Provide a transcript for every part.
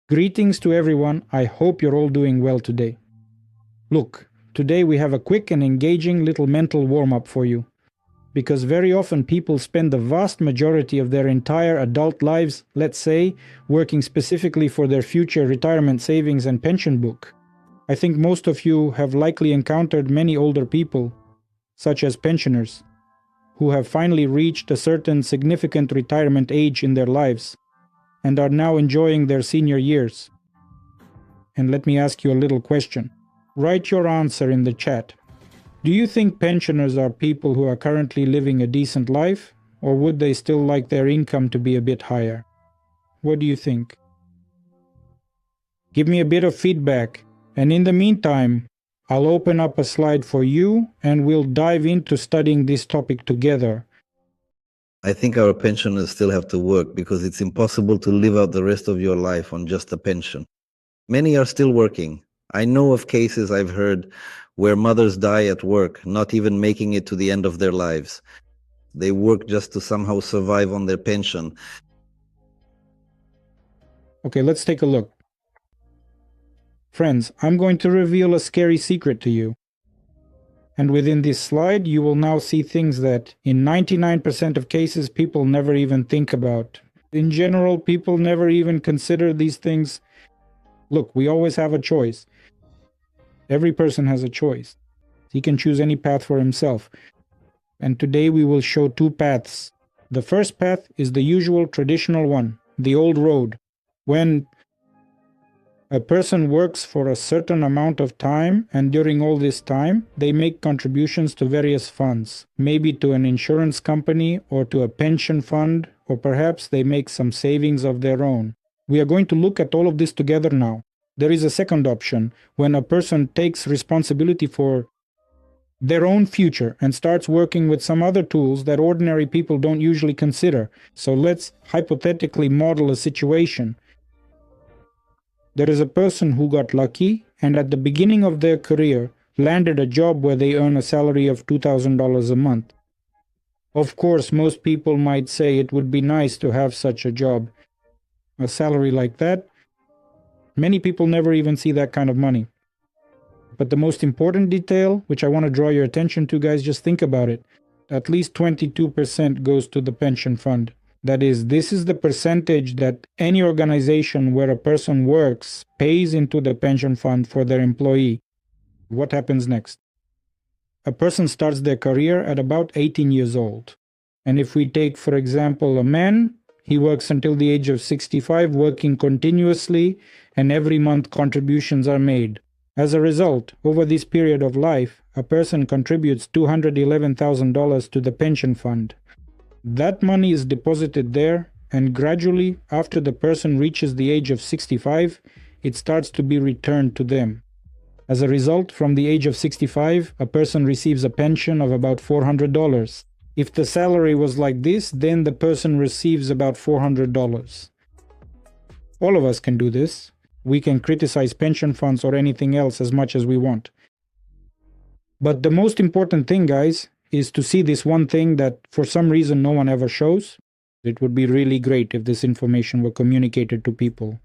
Greetings to everyone. I hope you're all doing well today. Look, today we have a quick and engaging little mental warm-up for you. Because very often people spend the vast majority of their entire adult lives, let's say, working specifically for their future retirement savings and pension book. I think most of you have likely encountered many older people, such as pensioners, who have finally reached a certain significant retirement age in their lives and are now enjoying their senior years. And let me ask you a little question. Write your answer in the chat. Do you think pensioners are people who are currently living a decent life, or would they still like their income to be a bit higher? What do you think? Give me a bit of feedback, and in the meantime, I'll open up a slide for you and we'll dive into studying this topic together. I think our pensioners still have to work because it's impossible to live out the rest of your life on just a pension. Many are still working. I know of cases I've heard where mothers die at work, not even making it to the end of their lives. They work just to somehow survive on their pension. Okay, let's take a look. Friends, I'm going to reveal a scary secret to you. And within this slide, you will now see things that, in 99% of cases, people never even think about. In general, people never even consider these things. Look, we always have a choice. Every person has a choice. He can choose any path for himself. And today we will show two paths. The first path is the usual traditional one, the old road. When a person works for a certain amount of time, and during all this time, they make contributions to various funds, maybe to an insurance company or to a pension fund, or perhaps they make some savings of their own. We are going to look at all of this together now. There is a second option, when a person takes responsibility for their own future and starts working with some other tools that ordinary people don't usually consider. So let's hypothetically model a situation. There is a person who got lucky and at the beginning of their career landed a job where they earn a salary of $2,000 a month. Of course, most people might say it would be nice to have such a job. A salary like that, many people never even see that kind of money. But the most important detail, which I want to draw your attention to, guys, just think about it. At least 22% goes to the pension fund. That is, this is the percentage that any organization where a person works pays into the pension fund for their employee. What happens next? A person starts their career at about 18 years old. And if we take, for example, a man, he works until the age of 65, working continuously, and every month contributions are made. As a result, over this period of life, a person contributes $211,000 to the pension fund. That money is deposited there, and gradually, after the person reaches the age of 65, it starts to be returned to them. As a result, from the age of 65, a person receives a pension of about $400. If the salary was like this, then the person receives about $400. All of us can do this. We can criticize pension funds or anything else as much as we want. But the most important thing, guys, is to see this one thing that for some reason no one ever shows. It would be really great if this information were communicated to people.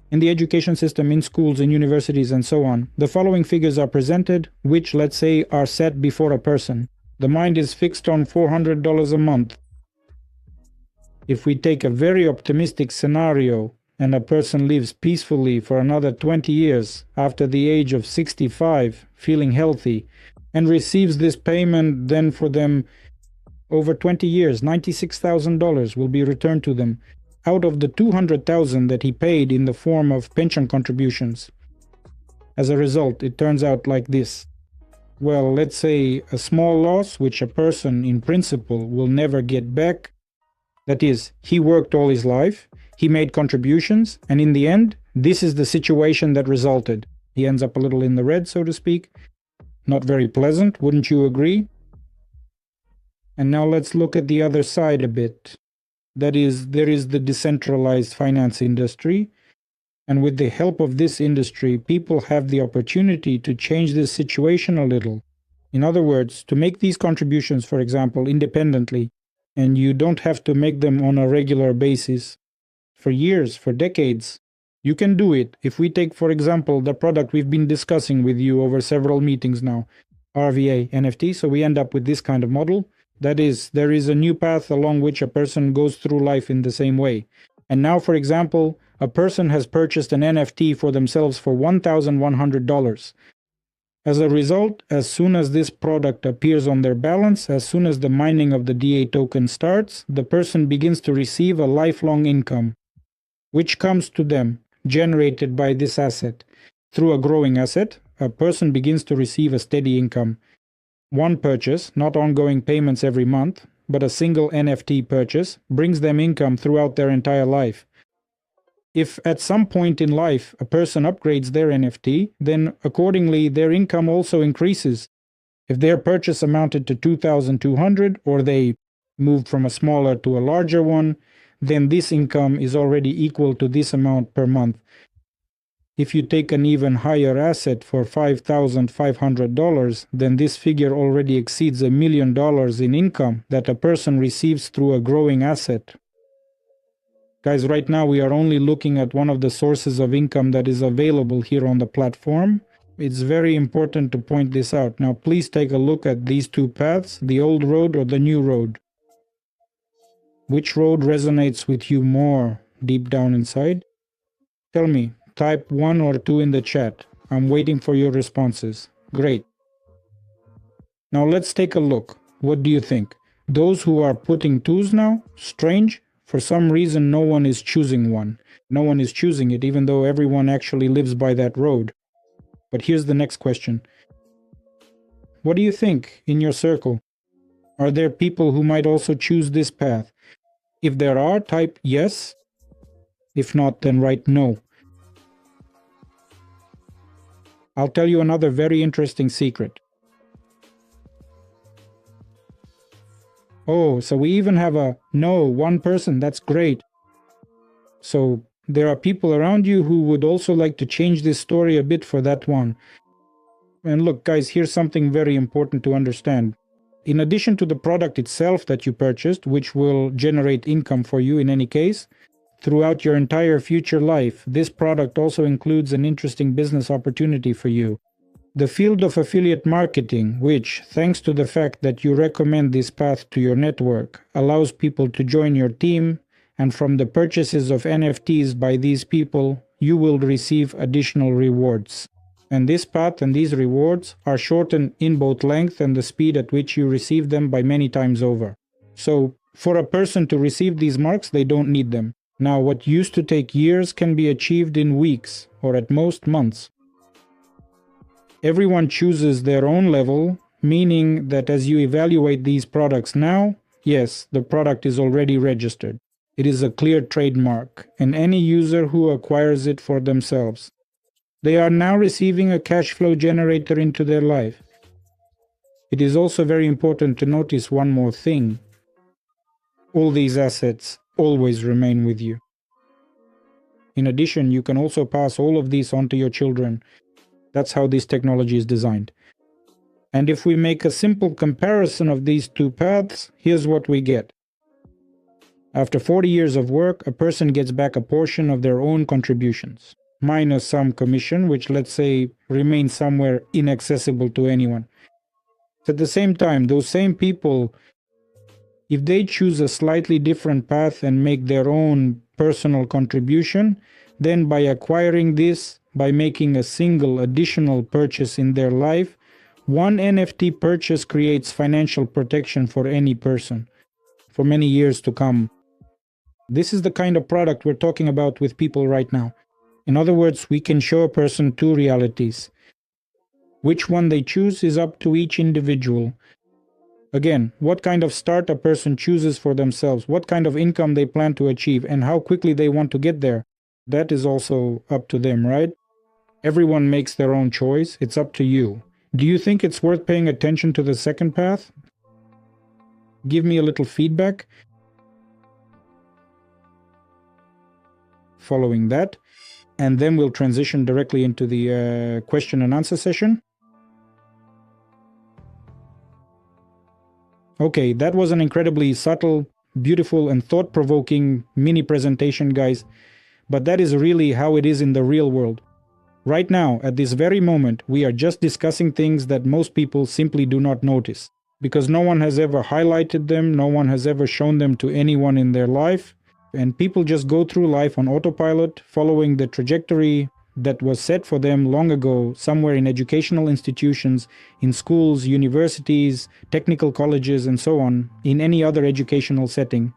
In the education system, in schools, in universities, and so on, the following figures are presented, which, let's say, are set before a person. The mind is fixed on $400 a month. If we take a very optimistic scenario, and a person lives peacefully for another 20 years after the age of 65, feeling healthy, and receives this payment, then for them over 20 years, $96,000 will be returned to them out of the $200,000 that he paid in the form of pension contributions. As a result, it turns out like this. Well, let's say a small loss, which a person in principle will never get back. That is, he worked all his life, he made contributions, and in the end, this is the situation that resulted. He ends up a little in the red, so to speak. Not very pleasant, wouldn't you agree? And now let's look at the other side a bit. That is, there is the decentralized finance industry, and with the help of this industry, people have the opportunity to change this situation a little. In other words, to make these contributions, for example, independently, and you don't have to make them on a regular basis. For years, for decades, You can do it. If we take, for example, the product we've been discussing with you over several meetings now, RVA NFT, so we end up with this kind of model. That is, there is a new path along which a person goes through life in the same way. And now, for example, a person has purchased an NFT for themselves for $1,100. As a result, as soon as this product appears on their balance, as soon as the mining of the DA token starts, the person begins to receive a lifelong income, which comes to them, generated by this asset. Through a growing asset, a person begins to receive a steady income. One purchase, not ongoing payments every month, but a single NFT purchase, brings them income throughout their entire life. If at some point in life a person upgrades their NFT, then accordingly their income also increases. If their purchase amounted to 2,200 or they moved from a smaller to a larger one, then this income is already equal to this amount per month. If you take an even higher asset for $5,500, then this figure already exceeds $1 million in income that a person receives through a growing asset. Guys, right now we are only looking at one of the sources of income that is available here on the platform. It's very important to point this out. Now, please take a look at these two paths, the old road or the new road. Which road resonates with you more deep down inside? Tell me, type 1 or 2 in the chat. I'm waiting for your responses. Great. Now let's take a look. What do you think? Those who are putting 2s now? Strange? For some reason, no one is choosing one. No one is choosing it, even though everyone actually lives by that road. But here's the next question. What do you think in your circle? Are there people who might also choose this path? If there are, type yes. If not, then write no. I'll tell you another very interesting secret. Oh, so we even have a no, one person. That's great. So there are people around you who would also like to change this story a bit for that one. And look, guys, here's something very important to understand. In addition to the product itself that you purchased, which will generate income for you in any case, throughout your entire future life, this product also includes an interesting business opportunity for you. The field of affiliate marketing, which, thanks to the fact that you recommend this path to your network, allows people to join your team, and from the purchases of NFTs by these people, you will receive additional rewards. And this path and these rewards are shortened in both length and the speed at which you receive them by many times over. So, for a person to receive these marks, they don't need them. Now, what used to take years can be achieved in weeks, or at most months. Everyone chooses their own level, meaning that as you evaluate these products now, yes, the product is already registered. It is a clear trademark, and any user who acquires it for themselves, they are now receiving a cash flow generator into their life. It is also very important to notice one more thing. All these assets always remain with you. In addition, you can also pass all of these on to your children. That's how this technology is designed. And if we make a simple comparison of these two paths, here's what we get. After 40 years of work, a person gets back a portion of their own contributions, minus some commission, which let's say remains somewhere inaccessible to anyone. At the same time, those same people, if they choose a slightly different path and make their own personal contribution, then by acquiring this, by making a single additional purchase in their life, one NFT purchase creates financial protection for any person for many years to come. This is the kind of product we're talking about with people right now. In other words, we can show a person two realities. Which one they choose is up to each individual. Again, what kind of start a person chooses for themselves, what kind of income they plan to achieve, and how quickly they want to get there, that is also up to them, right? Everyone makes their own choice. It's up to you. Do you think it's worth paying attention to the second path? Give me a little feedback. Following that, and then we'll transition directly into the question and answer session. Okay, that was an incredibly subtle, beautiful, and thought-provoking mini presentation, guys. but that is really how it is in the real world. Right now, at this very moment, we are just discussing things that most people simply do not notice, because no one has ever highlighted them, no one has ever shown them to anyone in their life, and people just go through life on autopilot, following the trajectory that was set for them long ago, somewhere in educational institutions, in schools, universities, technical colleges, and so on, in any other educational setting.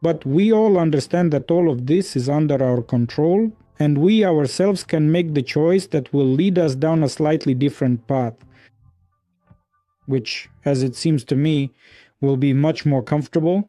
But we all understand that all of this is under our control, and we ourselves can make the choice that will lead us down a slightly different path, which, as it seems to me, will be much more comfortable